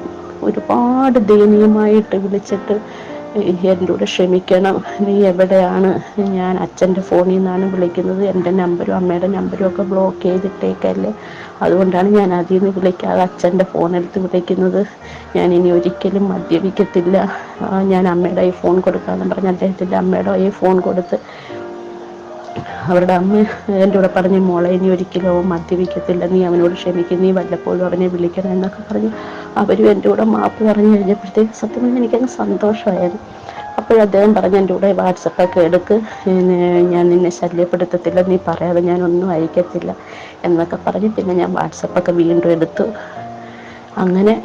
ഒരുപാട് ദയനീയമായിട്ട് വിളിച്ചിട്ട്, എന്നോട് ക്ഷമിക്കണം, നീ എവിടെയാണ്, ഞാൻ അച്ഛൻ്റെ ഫോണിൽ നിന്നാണ് വിളിക്കുന്നത്, എൻ്റെ നമ്പരും അമ്മയുടെ നമ്പരും ഒക്കെ ബ്ലോക്ക് ചെയ്തിട്ടേക്കല്ലേ, അതുകൊണ്ടാണ് ഞാൻ അതിൽ നിന്ന് വിളിക്കാതെ അച്ഛൻ്റെ ഫോണെടുത്ത് വിളിക്കുന്നത്, ഞാൻ ഇനി ഒരിക്കലും മദ്യപിക്കത്തില്ല, ഞാൻ അമ്മയുടെ ഈ ഫോൺ കൊടുക്കാമെന്ന് പറഞ്ഞ് അദ്ദേഹത്തിൻ്റെ അമ്മയുടെ ഈ ഫോൺ കൊടുത്ത് അവരുടെ അമ്മ എൻ്റെ കൂടെ പറഞ്ഞ്, മോളെ ഇനി ഒരിക്കലും അവൻ മദ്യപിക്കത്തില്ല, നീ അവനോട് ക്ഷമിക്കും, നീ വല്ലപ്പോഴും അവനെ വിളിക്കണം എന്നൊക്കെ പറഞ്ഞ് അവരും എൻ്റെ കൂടെ മാപ്പ് പറഞ്ഞു കഴിഞ്ഞപ്പോഴത്തേക്ക് സത്യം പറഞ്ഞാൽ എനിക്കങ്ങ് സന്തോഷമായിരുന്നു. അപ്പോഴദ്ദേഹം പറഞ്ഞു, എൻ്റെ കൂടെ വാട്സപ്പൊക്കെ എടുക്ക്, ഞാൻ നിന്നെ ശല്യപ്പെടുത്തത്തില്ല, നീ പറയാതെ ഞാനൊന്നും അയക്കത്തില്ല എന്നൊക്കെ പറഞ്ഞ് പിന്നെ ഞാൻ വാട്സപ്പൊക്കെ വീണ്ടും എടുത്തു. അങ്ങനെ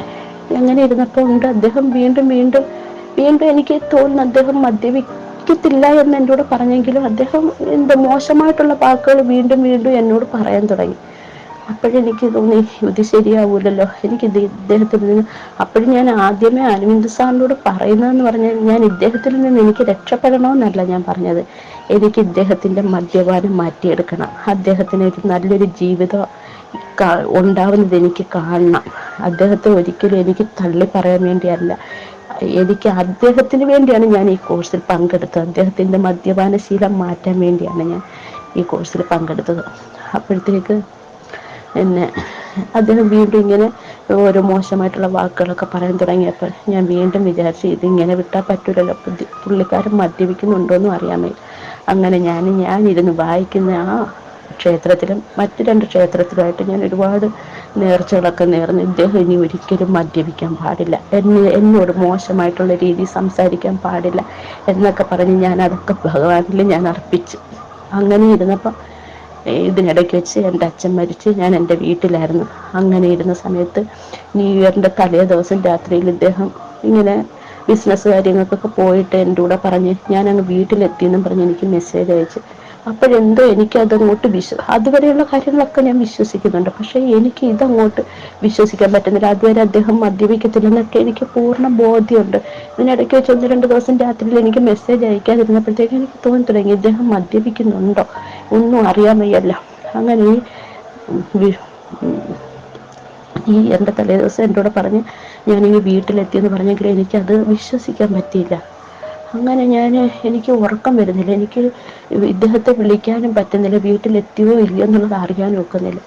ഇരുന്നപ്പോൾ ഉണ്ട് അദ്ദേഹം വീണ്ടും എനിക്ക് തോന്നുന്നു അദ്ദേഹം മദ്യപിക്കത്തില്ല എന്ന് എൻ്റെ കൂടെ പറഞ്ഞെങ്കിലും അദ്ദേഹം മോശമായിട്ടുള്ള വാക്കുകൾ വീണ്ടും എന്നോട് പറയാൻ തുടങ്ങി. അപ്പോഴെനിക്ക് തോന്നി ഇത് ശരിയാവൂലല്ലോ, എനിക്കിത് ഇദ്ദേഹത്തിൽ നിന്ന്. അപ്പോഴും ഞാൻ ആദ്യമേ അരവിന്ദ് സാറിനോട് പറയുന്നതെന്ന് പറഞ്ഞാൽ, ഞാൻ ഇദ്ദേഹത്തിൽ നിന്ന് എനിക്ക് രക്ഷപ്പെടണമെന്നല്ല ഞാൻ പറഞ്ഞത്, എനിക്ക് ഇദ്ദേഹത്തിൻ്റെ മദ്യപാനം മാറ്റിയെടുക്കണം, അദ്ദേഹത്തിന് ഒരു നല്ലൊരു ജീവിതം ഉണ്ടാവുന്നത് എനിക്ക് കാണണം. അദ്ദേഹത്തെ ഒരിക്കലും എനിക്ക് തള്ളി പറയാൻ വേണ്ടിയല്ല, എനിക്ക് അദ്ദേഹത്തിന് വേണ്ടിയാണ് ഞാൻ ഈ കോഴ്സിൽ പങ്കെടുത്തത്. അദ്ദേഹത്തിൻ്റെ മദ്യപാനശീലം മാറ്റാൻ വേണ്ടിയാണ് ഞാൻ ഈ കോഴ്സിൽ പങ്കെടുത്തത്. അപ്പോഴത്തേക്ക് എന്നെ അദ്ദേഹം വീണ്ടും ഇങ്ങനെ ഓരോ മോശമായിട്ടുള്ള വാക്കുകളൊക്കെ പറയാൻ തുടങ്ങിയപ്പോൾ ഞാൻ വീണ്ടും വിചാരിച്ചു, ഇതിങ്ങനെ വിട്ടാൽ പറ്റൂലല്ലോ, പുള്ളിക്കാരൻ മദ്യപിക്കുന്നുണ്ടോയെന്നും അറിയാമേ. അങ്ങനെ ഞാനിരുന്ന് വായിക്കുന്ന ആ ക്ഷേത്രത്തിലും മറ്റു 2 ക്ഷേത്രത്തിലുമായിട്ട് ഞാൻ ഒരുപാട് നേർച്ചകളൊക്കെ നേർന്ന്, ഇദ്ദേഹം ഇനി ഒരിക്കലും മദ്യപിക്കാൻ പാടില്ല, എന്നോട് മോശമായിട്ടുള്ള രീതിയിൽ സംസാരിക്കാൻ പാടില്ല എന്നൊക്കെ പറഞ്ഞ് ഞാൻ അതൊക്കെ ഭഗവാനിൽ ഞാൻ അർപ്പിച്ചു. അങ്ങനെ ഇരുന്നപ്പോൾ ഇതിനിടയ്ക്ക് വെച്ച് എൻ്റെ അച്ഛൻ മരിച്ച്, ഞാൻ എൻ്റെ വീട്ടിലായിരുന്നു. അങ്ങനെ ഇരുന്ന സമയത്ത് ന്യൂ ഇയറിൻ്റെ തലേ ദിവസം രാത്രിയിൽ ഇദ്ദേഹം ഇങ്ങനെ ബിസിനസ് കാര്യങ്ങൾക്കൊക്കെ പോയിട്ട് എൻ്റെ കൂടെ പറഞ്ഞ് ഞാൻ അങ്ങ് വീട്ടിലെത്തിയെന്നും പറഞ്ഞ് എനിക്ക് മെസ്സേജ് അയച്ച്. അപ്പോഴെന്തോ എനിക്കതങ്ങോട്ട് അതുവരെയുള്ള കാര്യങ്ങളൊക്കെ ഞാൻ വിശ്വസിക്കുന്നുണ്ട്, പക്ഷേ എനിക്ക് ഇതങ്ങോട്ട് വിശ്വസിക്കാൻ പറ്റുന്നില്ല. അതുവരെ അദ്ദേഹം മദ്യപിക്കത്തില്ലെന്നൊക്കെ എനിക്ക് പൂർണ്ണ ബോധ്യമുണ്ട്. ഇതിനിടയ്ക്ക് വെച്ച് 1-2 ദിവസം രാത്രിയിൽ എനിക്ക് മെസ്സേജ് അയക്കാതിരുന്നപ്പോഴത്തേക്ക് എനിക്ക് തോന്നി തുടങ്ങി, ഇദ്ദേഹം മദ്യപിക്കുന്നുണ്ടോ, ഒന്നും അറിയാൻ വയ്യല്ല. അങ്ങനെ ഈ എൻ്റെ തലേ ദിവസം എന്നോട് പറഞ്ഞ് ഞാനിങ്ങ് വീട്ടിലെത്തിയെന്ന് പറഞ്ഞെങ്കിൽ എനിക്കത് വിശ്വസിക്കാൻ പറ്റിയില്ല. അങ്ങനെ എനിക്ക് ഉറക്കം വരുന്നില്ല, എനിക്ക് ഇദ്ദേഹത്തെ വിളിക്കാനും പറ്റുന്നില്ല, വീട്ടിലെത്തിയോ ഇല്ലയോ എന്നുള്ളത് അറിയാനും ഒക്കുന്നില്ല.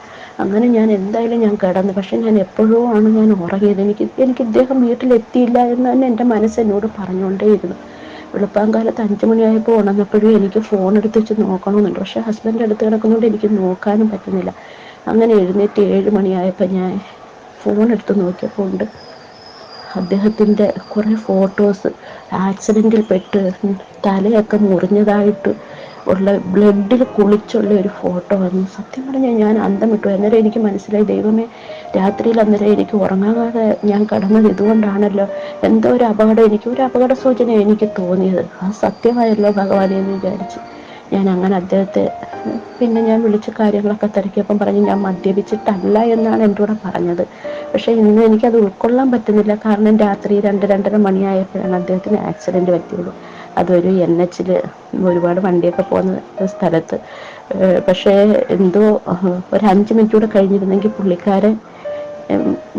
അങ്ങനെ ഞാൻ എന്തായാലും കിടന്നു. പക്ഷെ ഞാൻ എപ്പോഴോ ആണ് ഞാൻ ഉറങ്ങിയത്. എനിക്ക് ഇദ്ദേഹം വീട്ടിലെത്തിയില്ല എന്ന് തന്നെ എൻ്റെ മനസ്സെന്നോട് പറഞ്ഞുകൊണ്ടേയിരുന്നു. വെളുപ്പാങ്കാലത്ത് 5 മണിയായപ്പോൾ ഉണർന്നപ്പോഴും എനിക്ക് ഫോൺ എടുത്ത് വെച്ച് നോക്കണമെന്നുണ്ട്, പക്ഷേ ഹസ്ബൻഡ് അടുത്ത് കിടക്കുന്നതുകൊണ്ട് എനിക്ക് നോക്കാനും പറ്റുന്നില്ല. അങ്ങനെ എഴുന്നേറ്റ് 7 മണിയായപ്പോൾ ഞാൻ ഫോൺ എടുത്ത് നോക്കിയപ്പോൾ ഉണ്ട് അദ്ദേഹത്തിൻ്റെ കുറേ ഫോട്ടോസ്, ആക്സിഡൻറ്റിൽ പെട്ട് തലയൊക്കെ മുറിഞ്ഞതായിട്ട് ഉള്ള ബ്ലഡിൽ കുളിച്ചുള്ള ഒരു ഫോട്ടോ വന്നു. സത്യം പറഞ്ഞാൽ ഞാൻ അന്തം വിട്ടു. അന്നേരം എനിക്ക് മനസ്സിലായി, ദൈവമേ, രാത്രിയിൽ അന്നേരം എനിക്ക് ഉറങ്ങാതെ ഞാൻ കിടന്നത് ഇതുകൊണ്ടാണല്ലോ, എന്തോ ഒരു അപകട സൂചന എനിക്ക് തോന്നിയത്. ആ സത്യമായല്ലോ ഭഗവാനെ എന്ന് വിചാരിച്ച് ഞാൻ അങ്ങനെ അദ്ദേഹത്തെ പിന്നെ ഞാൻ വിളിച്ച കാര്യങ്ങളൊക്കെ തിരക്കിയപ്പം പറഞ്ഞ് ഞാൻ മദ്യപിച്ചിട്ടല്ല എന്നാണ് എൻ്റെ കൂടെ പറഞ്ഞത്. പക്ഷേ ഇന്ന് എനിക്കത് ഉൾക്കൊള്ളാൻ പറ്റുന്നില്ല. കാരണം രാത്രി 2-2:30 മണിയായപ്പോഴാണ് അദ്ദേഹത്തിന് ആക്സിഡൻറ്റ് പറ്റിയത്. അതൊരു NH ഒരുപാട് വണ്ടിയൊക്കെ പോകുന്ന സ്ഥലത്ത്. പക്ഷേ എന്തോ ഒരു 5 മിനിറ്റ് കൂടെ കഴിഞ്ഞിരുന്നെങ്കിൽ പുള്ളിക്കാരൻ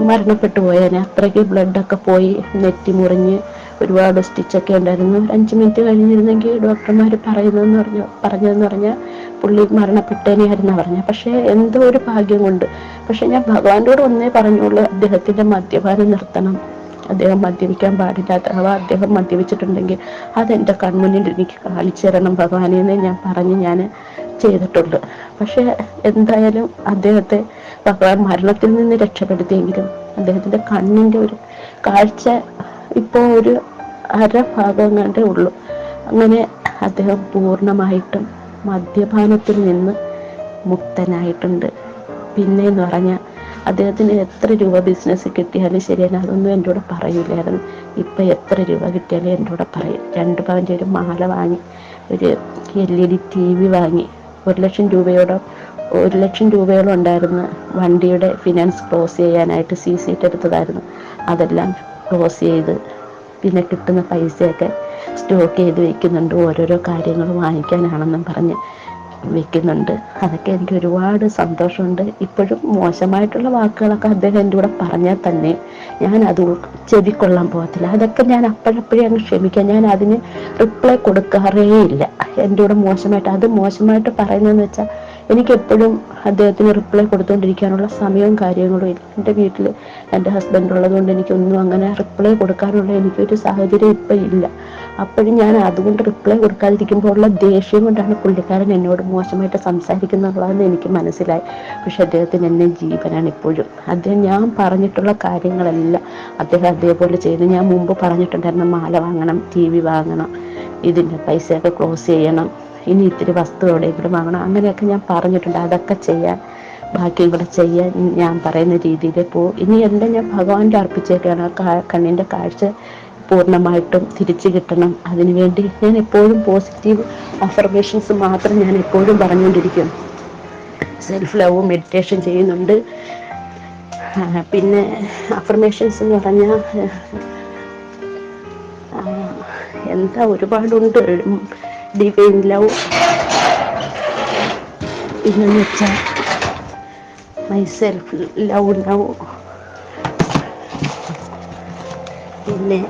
മരണപ്പെട്ടു പോയേനെ. അത്രയ്ക്ക് ബ്ലഡൊക്കെ പോയി, നെറ്റി മുറിഞ്ഞ് ഒരുപാട് സ്റ്റിച്ചൊക്കെ ഉണ്ടായിരുന്നു. 5 മിനിറ്റ് കഴിഞ്ഞിരുന്നെങ്കിൽ ഡോക്ടർമാർ പറഞ്ഞതെന്ന് പറഞ്ഞാൽ പുള്ളി മരണപ്പെട്ടേനെയായിരുന്നാണ് പറഞ്ഞത്. പക്ഷേ എന്തോ ഒരു ഭാഗ്യം കൊണ്ട്. പക്ഷെ ഞാൻ ഭഗവാനോട് ഒന്നേ പറഞ്ഞുള്ളൂ, അദ്ദേഹത്തിൻ്റെ മദ്യപാനം നിർത്തണം, അദ്ദേഹം മദ്യപിക്കാൻ പാടില്ല, അഥവാ അദ്ദേഹം മദ്യപിച്ചിട്ടുണ്ടെങ്കിൽ അതെൻ്റെ കൺമുന്നിൽ എനിക്ക് കാണിച്ചു തരണം ഭഗവാനെ എന്ന് ഞാൻ ചെയ്തിട്ടുണ്ട്. പക്ഷേ എന്തായാലും അദ്ദേഹത്തെ ഭഗവാൻ മരണത്തിൽ നിന്ന് രക്ഷപ്പെടുത്തിയെങ്കിലും അദ്ദേഹത്തിൻ്റെ കണ്ണിൻ്റെ ഒരു കാഴ്ച ഇപ്പോൾ ഒരു അരഭാഗം കണ്ടേ ഉള്ളൂ. അങ്ങനെ അദ്ദേഹം പൂർണ്ണമായിട്ടും മദ്യപാനത്തിൽ നിന്ന് മുക്തനായിട്ടുണ്ട്. പിന്നെയെന്ന് പറഞ്ഞാൽ അദ്ദേഹത്തിന് എത്ര രൂപ ബിസിനസ് കിട്ടിയാലും ശരിയാണ്, അതൊന്നും എൻ്റെ കൂടെ പറയില്ലായിരുന്നു. ഇപ്പം എത്ര രൂപ കിട്ടിയാലും എൻ്റെ കൂടെ പറയും. 2 പവൻ്റെ ഒരു മാല വാങ്ങി, ഒരു LED TV വാങ്ങി, 1 ലക്ഷം രൂപയോളം ഉണ്ടായിരുന്ന വണ്ടിയുടെ ഫിനാൻസ് ക്ലോസ് ചെയ്യാനായിട്ട് CC എടുത്തതായിരുന്നു. അതെല്ലാം ക്ലോസ് ചെയ്ത് പിന്നെ കിട്ടുന്ന പൈസയൊക്കെ സ്റ്റോക്ക് ചെയ്ത് വെക്കുന്നുണ്ട്. ഓരോരോ കാര്യങ്ങൾ വാങ്ങിക്കാനാണെന്നും പറഞ്ഞ് വെക്കുന്നുണ്ട്. അതൊക്കെ എനിക്ക് ഒരുപാട് സന്തോഷമുണ്ട്. ഇപ്പോഴും മോശമായിട്ടുള്ള വാക്കുകളൊക്കെ അദ്ദേഹം എൻ്റെ കൂടെ പറഞ്ഞാൽ തന്നെ ഞാൻ അത് ചെവിക്കൊള്ളാൻ പോകത്തില്ല. അതൊക്കെ ഞാൻ അപ്പോഴപ്പോഴേ അങ്ങ് ക്ഷമിക്കാം. ഞാൻ അതിന് റിപ്ലൈ കൊടുക്കാറേ ഇല്ല. എൻ്റെ കൂടെ മോശമായിട്ട് പറയുന്നതെന്ന് വെച്ചാൽ എനിക്കെപ്പോഴും അദ്ദേഹത്തിന് റിപ്ലൈ കൊടുത്തുകൊണ്ടിരിക്കാനുള്ള സമയവും കാര്യങ്ങളും ഇല്ല. എൻ്റെ വീട്ടിൽ എൻ്റെ ഹസ്ബൻഡ് ഉള്ളതുകൊണ്ട് എനിക്കൊന്നും അങ്ങനെ റിപ്ലൈ കൊടുക്കാനുള്ള എനിക്കൊരു സാഹചര്യം ഇപ്പം ഇല്ല. അപ്പോഴും ഞാൻ അതുകൊണ്ട് റിപ്ലൈ കൊടുക്കാതിരിക്കുമ്പോൾ ഉള്ള ദേഷ്യം കൊണ്ടാണ് പുള്ളിക്കാരൻ എന്നോട് മോശമായിട്ട് സംസാരിക്കുന്നുള്ളതെന്ന് എനിക്ക് മനസ്സിലായി. പക്ഷെ അദ്ദേഹത്തിന് എന്നെ ജീവനാണ് ഇപ്പോഴും. അദ്ദേഹം ഞാൻ പറഞ്ഞിട്ടുള്ള കാര്യങ്ങളെല്ലാം അദ്ദേഹം അതേപോലെ ചെയ്ത്. ഞാൻ മുമ്പ് പറഞ്ഞിട്ടുണ്ടായിരുന്നു, മാല വാങ്ങണം, TV വാങ്ങണം, ഇതിൻ്റെ പൈസയൊക്കെ ക്ലോസ് ചെയ്യണം, ഇനി ഇത്തിരി വസ്തു എവിടെയെങ്കിലും വാങ്ങണം, അങ്ങനെയൊക്കെ ഞാൻ പറഞ്ഞിട്ടുണ്ട്. അതൊക്കെ ചെയ്യാൻ, ബാക്കിയും കൂടെ ചെയ്യാൻ ഞാൻ പറയുന്ന രീതിയിൽ ഇനിയെല്ലാം ഞാൻ ഭഗവാന്റെ അർപ്പിച്ചേക്കാണ്. കണ്ണിൻ്റെ കാഴ്ച പൂർണ്ണമായിട്ടും തിരിച്ചു കിട്ടണം. അതിനുവേണ്ടി ഞാൻ എപ്പോഴും പോസിറ്റീവ് അഫർമേഷൻസ് മാത്രം ഞാൻ എപ്പോഴും പറഞ്ഞുകൊണ്ടിരിക്കും. സെൽഫ് ലവ് മെഡിറ്റേഷൻ ചെയ്യുന്നുണ്ട്. പിന്നെ അഫർമേഷൻസ് എന്ന് പറഞ്ഞാൽ എന്താ ഒരുപാടുണ്ട്. ഡിവൈൻ ലവ്, പിന്നെന്ന് വെച്ചാൽ മൈ സെൽഫ് ലവ് നൗ, പിന്നെ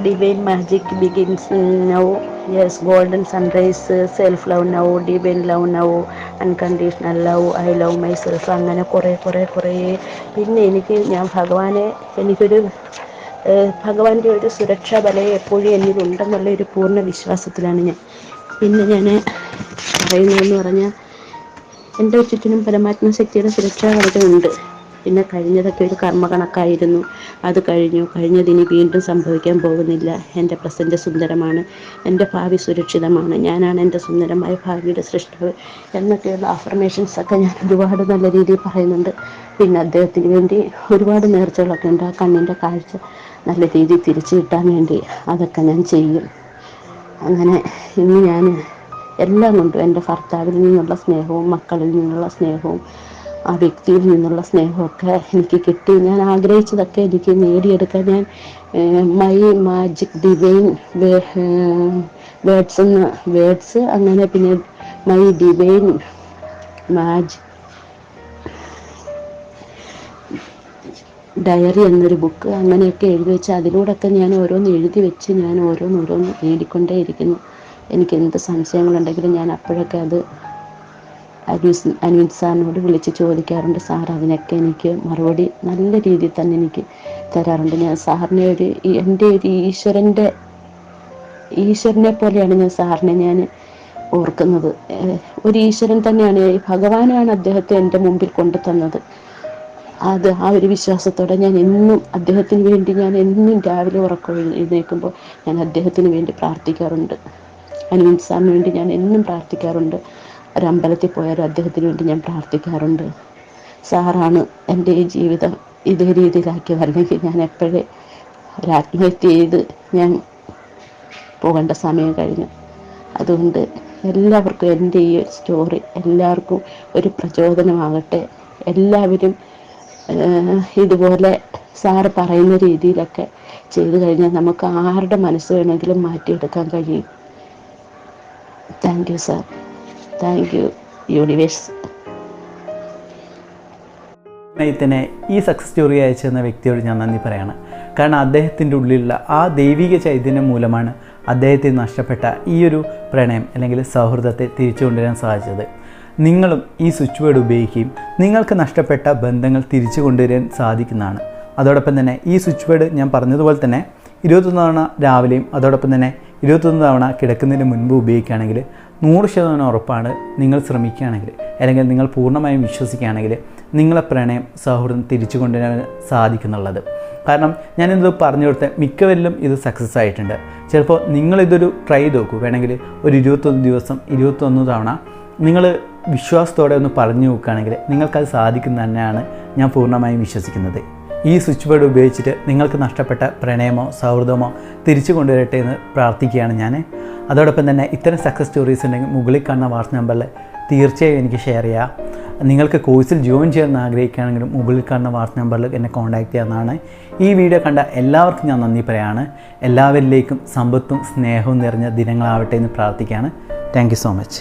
divine magic begins now, yes golden sunrise, self love now, divine love now, unconditional love, I love my self, അങ്ങനെ കുറേ. പിന്നെ ഞാൻ ഭഗവാനെ ഭഗവാന്റെ ഒരു സുരക്ഷാ വലയം എപ്പോഴും എന്നിലുണ്ടെന്നുള്ള ഒരു പൂർണ്ണ വിശ്വാസത്തിലാണ് ഞാൻ. പിന്നെ ഞാൻ പറയുന്നതെന്ന് പറഞ്ഞാൽ എൻ്റെ ചുറ്റിനും പരമാത്മ ശക്തിയുടെ സുരക്ഷാ വലയമുണ്ട്. പിന്നെ കഴിഞ്ഞതൊക്കെ ഒരു കർമ്മ കണക്കായിരുന്നു, അത് കഴിഞ്ഞതിനി വീണ്ടും സംഭവിക്കാൻ പോകുന്നില്ല. എൻ്റെ പ്രസൻറ്റ് സുന്ദരമാണ്, എൻ്റെ ഭാവി സുരക്ഷിതമാണ്, ഞാനാണ് എൻ്റെ സുന്ദരമായ ഭാവിയുടെ സൃഷ്ടാവ് എന്നൊക്കെയുള്ള അഫർമേഷൻസൊക്കെ ഞാൻ ഒരുപാട് നല്ല രീതിയിൽ പറയുന്നുണ്ട്. പിന്നെ അദ്ദേഹത്തിന് വേണ്ടി ഒരുപാട് നേർച്ചകളൊക്കെ ഉണ്ട്. ആ കണ്ണിൻ്റെ കാഴ്ച നല്ല രീതിയിൽ തിരിച്ചു കിട്ടാൻ വേണ്ടി അതൊക്കെ ഞാൻ ചെയ്യും. അങ്ങനെ ഇന്ന് ഞാൻ എല്ലാം കൊണ്ടും എൻ്റെ ഭർത്താവിൽ നിന്നുള്ള സ്നേഹവും മക്കളിൽ നിന്നുള്ള സ്നേഹവും ആ വ്യക്തിയിൽ നിന്നുള്ള സ്നേഹമൊക്കെ എനിക്ക് കിട്ടി. ഞാൻ ആഗ്രഹിച്ചതൊക്കെ എനിക്ക് നേടിയെടുക്കാൻ ഞാൻ മൈ മാജിക് ഡിവൈൻ വേർഡ്സ് അങ്ങനെ പിന്നെ മൈ ഡിവൈൻ മാജിക് ഡയറി എന്നൊരു ബുക്ക് അങ്ങനെയൊക്കെ എഴുതി വെച്ച് അതിലൂടെയൊക്കെ ഞാൻ ഓരോന്ന് എഴുതി വെച്ച് ഞാൻ ഓരോന്ന് നേടിക്കൊണ്ടേയിരിക്കുന്നു. എനിക്ക് എന്ത് സംശയങ്ങളുണ്ടെങ്കിലും ഞാൻ അപ്പോഴൊക്കെ അത് അനിൽ സാറിനോട് വിളിച്ച് ചോദിക്കാറുണ്ട്. സാർ അതിനൊക്കെ എനിക്ക് മറുപടി നല്ല രീതിയിൽ തന്നെ എനിക്ക് തരാറുണ്ട്. ഞാൻ സാറിനെ എൻ്റെ ഒരു ഈശ്വരനെ പോലെയാണ് ഞാൻ സാറിനെ ഞാൻ ഓർക്കുന്നത്. ഒരു ഈശ്വരൻ തന്നെയാണ്, ഭഗവാനാണ് അദ്ദേഹത്തെ എൻ്റെ മുമ്പിൽ കൊണ്ടു തന്നത്. ആ ഒരു വിശ്വാസത്തോടെ ഞാൻ എന്നും അദ്ദേഹത്തിന് വേണ്ടി ഞാൻ എന്നും രാവിലെ ഉറക്കം എഴുന്നേൽക്കുമ്പോൾ ഞാൻ അദ്ദേഹത്തിന് വേണ്ടി പ്രാർത്ഥിക്കാറുണ്ട്. അനിൽ സാറിന് വേണ്ടി ഞാൻ എന്നും പ്രാർത്ഥിക്കാറുണ്ട്. ഒരമ്പലത്തിൽ പോയാലും അദ്ദേഹത്തിന് വേണ്ടി ഞാൻ പ്രാർത്ഥിക്കാറുണ്ട്. സാറാണ് എൻ്റെ ഈ ജീവിതം ഇതേ രീതിയിലാക്കിയത്, അല്ലെങ്കിൽ ഞാൻ എപ്പോഴേ ഒരാത്മഹത്യ ചെയ്ത് ഞാൻ പോകേണ്ട സമയം കഴിഞ്ഞു. അതുകൊണ്ട് എല്ലാവർക്കും എൻ്റെ ഈ സ്റ്റോറി എല്ലാവർക്കും ഒരു പ്രചോദനമാകട്ടെ. എല്ലാവരും ഇതുപോലെ സാറ് പറയുന്ന രീതിയിലൊക്കെ ചെയ്തു കഴിഞ്ഞാൽ നമുക്ക് ആരുടെ മനസ്സ് വേണമെങ്കിലും മാറ്റിയെടുക്കാൻ കഴിയും. Thank you sir, thank you universe. തന്നെ ഈ സക്സസ് സ്റ്റോറി അയച്ചു തന്ന വ്യക്തിയോട് ഞാൻ നന്ദി പറയാണ്. കാരണം അദ്ദേഹത്തിൻ്റെ ഉള്ളിലുള്ള ആ ദൈവിക ചൈതന്യം മൂലമാണ് അദ്ദേഹത്തിന് നഷ്ടപ്പെട്ട ഈ ഒരു പ്രണയം അല്ലെങ്കിൽ സൗഹൃദത്തെ തിരിച്ചു കൊണ്ടുവരാൻ സാധിച്ചത്. നിങ്ങളും ഈ സ്വിച്ച് വേർഡ് ഉപയോഗിക്കുകയും നിങ്ങൾക്ക് നഷ്ടപ്പെട്ട ബന്ധങ്ങൾ തിരിച്ചു കൊണ്ടുവരാൻ സാധിക്കുന്നതാണ്. അതോടൊപ്പം തന്നെ ഈ സ്വിച്ച് വേർഡ് ഞാൻ പറഞ്ഞതുപോലെ തന്നെ 21 തവണ രാവിലെയും അതോടൊപ്പം തന്നെ 21 തവണ കിടക്കുന്നതിന് മുൻപ് ഉപയോഗിക്കുകയാണെങ്കിൽ 100% ഉറപ്പാണ്, നിങ്ങൾ ശ്രമിക്കുകയാണെങ്കിൽ അല്ലെങ്കിൽ നിങ്ങൾ പൂർണ്ണമായും വിശ്വസിക്കുകയാണെങ്കിൽ നിങ്ങളെ പ്രണയം സൗഹൃദം തിരിച്ചു കൊണ്ടുവരാൻ സാധിക്കുന്നുള്ളത്. കാരണം ഞാനിത് പറഞ്ഞു കൊടുത്ത മിക്കവരിലും ഇത് സക്സസ് ആയിട്ടുണ്ട്. ചിലപ്പോൾ നിങ്ങളിതൊരു ട്രൈ നോക്കൂ. വേണമെങ്കിൽ ഒരു 21 ദിവസം 21 തവണ നിങ്ങൾ വിശ്വാസത്തോടെ ഒന്ന് പറഞ്ഞു നോക്കുകയാണെങ്കിൽ നിങ്ങൾക്കത് സാധിക്കുന്ന തന്നെയാണ് ഞാൻ പൂർണ്ണമായും വിശ്വസിക്കുന്നത്. ഈ സ്വിച്ച് ബോർഡ് ഉപയോഗിച്ചിട്ട് നിങ്ങൾക്ക് നഷ്ടപ്പെട്ട പ്രണയമോ സൗഹൃദമോ തിരിച്ചു കൊണ്ടുവരട്ടെ എന്ന് പ്രാർത്ഥിക്കുകയാണ് ഞാൻ. അതോടൊപ്പം തന്നെ ഇത്തരം സക്സസ് സ്റ്റോറീസ് ഉണ്ടെങ്കിൽ മുകളിൽ കാണുന്ന വാട്സ്ആപ്പ് നമ്പറിൽ തീർച്ചയായും എനിക്ക് ഷെയർ ചെയ്യാം. നിങ്ങൾക്ക് കോഴ്സിൽ ജോയിൻ ചെയ്യാൻ ആഗ്രഹിക്കുകയാണെങ്കിലും മുകളിൽ കാണുന്ന വാട്സ്ആപ്പ് നമ്പറിൽ എന്നെ കോൺടാക്റ്റ് ചെയ്യാവുന്നതാണ്. ഈ വീഡിയോ കണ്ട എല്ലാവർക്കും ഞാൻ നന്ദി പറയാണ്. എല്ലാവരിലേക്കും സമ്പത്തും സ്നേഹവും നിറഞ്ഞ ദിനങ്ങളാവട്ടെ എന്ന് പ്രാർത്ഥിക്കുകയാണ്. Thank you so much.